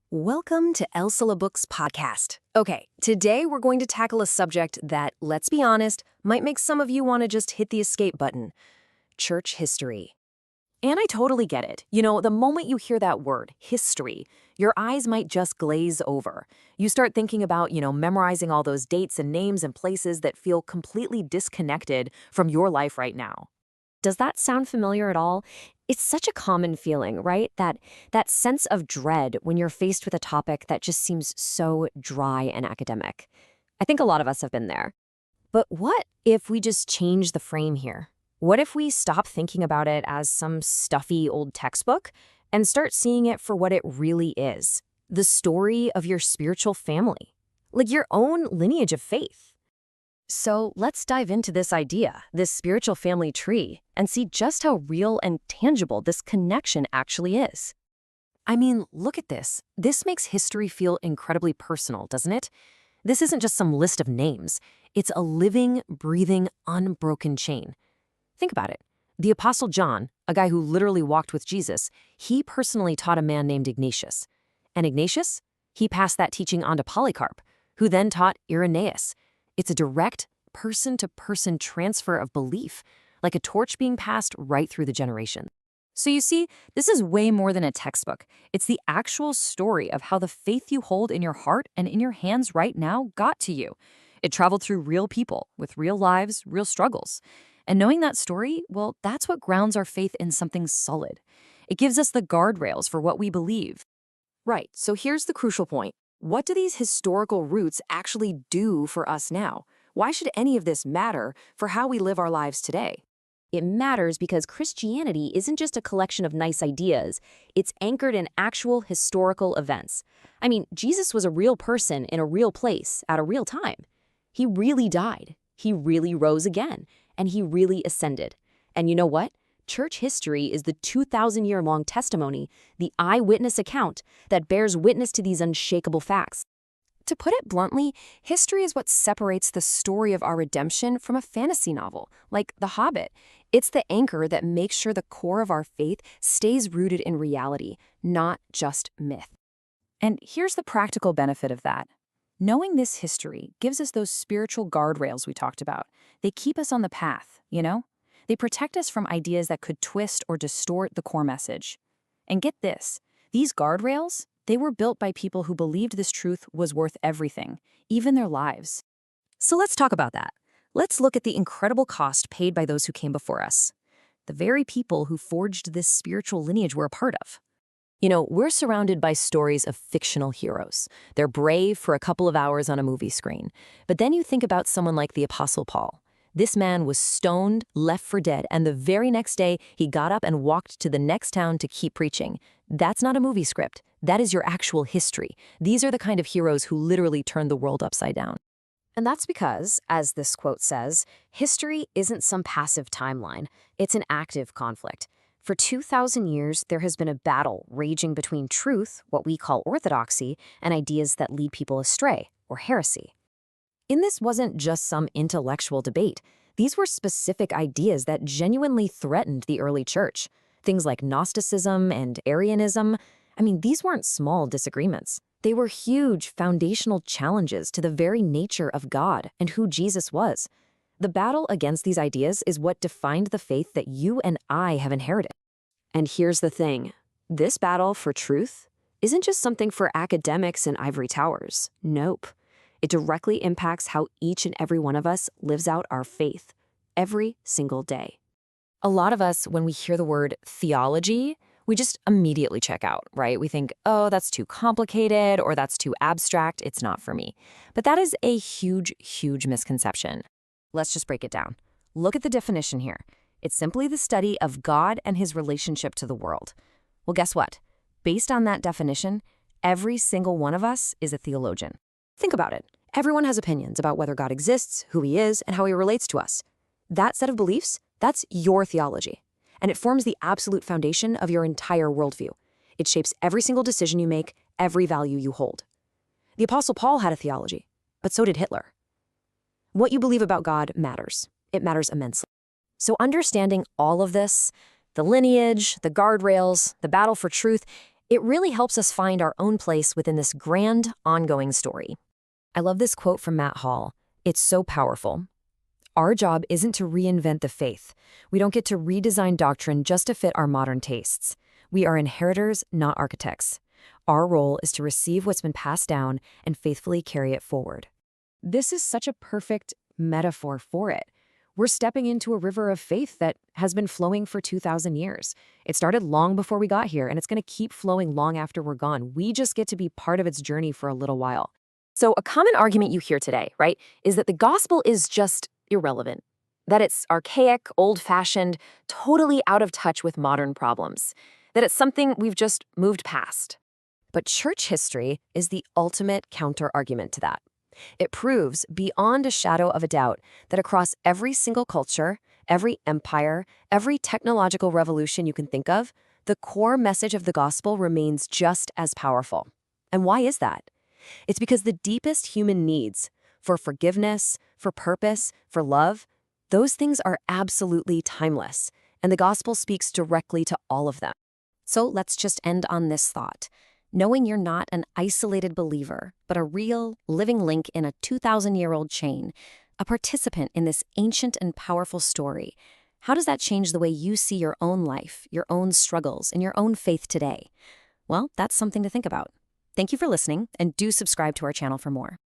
Welcome to Elselah Books Podcast. Okay, today we're going to tackle a subject that, let's be honest, might make some of you want to just hit the escape button. Church history. And I totally get it. The moment you hear that word, history, your eyes might just glaze over. You start thinking about, memorizing all those dates and names and places that feel completely disconnected from your life right now. Does that sound familiar at all? It's such a common feeling, right? That sense of dread when you're faced with a topic that just seems so dry and academic. I think a lot of us have been there. But what if we just change the frame here? What if we stop thinking about it as some stuffy old textbook and start seeing it for what it really is? The story of your spiritual family, like your own lineage of faith. So let's dive into this idea, this spiritual family tree, and see just how real and tangible this connection actually is. I mean, look at this. This makes history feel incredibly personal, doesn't it? This isn't just some list of names. It's a living, breathing, unbroken chain. Think about it. The Apostle John, a guy who literally walked with Jesus, he personally taught a man named Ignatius. And Ignatius? He passed that teaching on to Polycarp, who then taught Irenaeus. It's a direct, person-to-person transfer of belief, like a torch being passed right through the generation. So you see, this is way more than a textbook. It's the actual story of how the faith you hold in your heart and in your hands right now got to you. It traveled through real people with real lives, real struggles. And knowing that story, well, that's what grounds our faith in something solid. It gives us the guardrails for what we believe. Right, so here's the crucial point. What do these historical roots actually do for us now? Why should any of this matter for how we live our lives today? It matters because Christianity isn't just a collection of nice ideas. It's anchored in actual historical events. I mean, Jesus was a real person in a real place at a real time. He really died. He really rose again. And he really ascended. And you know what? Church history is the 2,000-year-long testimony, the eyewitness account that bears witness to these unshakable facts. To put it bluntly, history is what separates the story of our redemption from a fantasy novel, like The Hobbit. It's the anchor that makes sure the core of our faith stays rooted in reality, not just myth. And here's the practical benefit of that. Knowing this history gives us those spiritual guardrails we talked about. They keep us on the path, They protect us from ideas that could twist or distort the core message. And get this, these guardrails, they were built by people who believed this truth was worth everything, even their lives. So let's talk about that. Let's look at the incredible cost paid by those who came before us, the very people who forged this spiritual lineage we're a part of. We're surrounded by stories of fictional heroes. They're brave for a couple of hours on a movie screen. But then you think about someone like the Apostle Paul. This man was stoned, left for dead, and the very next day, he got up and walked to the next town to keep preaching. That's not a movie script. That is your actual history. These are the kind of heroes who literally turned the world upside down. And that's because, as this quote says, history isn't some passive timeline. It's an active conflict. For 2,000 years, there has been a battle raging between truth, what we call orthodoxy, and ideas that lead people astray, or heresy. And this wasn't just some intellectual debate. These were specific ideas that genuinely threatened the early church. Things like Gnosticism and Arianism. These weren't small disagreements. They were huge foundational challenges to the very nature of God and who Jesus was. The battle against these ideas is what defined the faith that you and I have inherited. And here's the thing. This battle for truth isn't just something for academics in ivory towers. Nope. It directly impacts how each and every one of us lives out our faith every single day. A lot of us, when we hear the word theology, we just immediately check out, right? We think, oh, that's too complicated or that's too abstract. It's not for me. But that is a huge, huge misconception. Let's just break it down. Look at the definition here. It's simply the study of God and his relationship to the world. Well, guess what? Based on that definition, every single one of us is a theologian. Think about it. Everyone has opinions about whether God exists, who he is, and how he relates to us. That set of beliefs, that's your theology. And it forms the absolute foundation of your entire worldview. It shapes every single decision you make, every value you hold. The Apostle Paul had a theology, but so did Hitler. What you believe about God matters. It matters immensely. So understanding all of this, the lineage, the guardrails, the battle for truth, It really helps us find our own place within this grand, ongoing story. I love this quote from Matt Hall. It's so powerful. Our job isn't to reinvent the faith. We don't get to redesign doctrine just to fit our modern tastes. We are inheritors, not architects. Our role is to receive what's been passed down and faithfully carry it forward. This is such a perfect metaphor for it. We're stepping into a river of faith that has been flowing for 2,000 years. It started long before we got here, and it's going to keep flowing long after we're gone. We just get to be part of its journey for a little while. So a common argument you hear today, right, is that the gospel is just irrelevant, that it's archaic, old-fashioned, totally out of touch with modern problems, that it's something we've just moved past. But church history is the ultimate counter-argument to that. It proves, beyond a shadow of a doubt, that across every single culture, every empire, every technological revolution you can think of, the core message of the gospel remains just as powerful. And why is that? It's because the deepest human needs, for forgiveness, for purpose, for love, those things are absolutely timeless, and the gospel speaks directly to all of them. So let's just end on this thought. Knowing you're not an isolated believer, but a real, living link in a 2,000-year-old chain, a participant in this ancient and powerful story, how does that change the way you see your own life, your own struggles, and your own faith today? Well, that's something to think about. Thank you for listening, and do subscribe to our channel for more.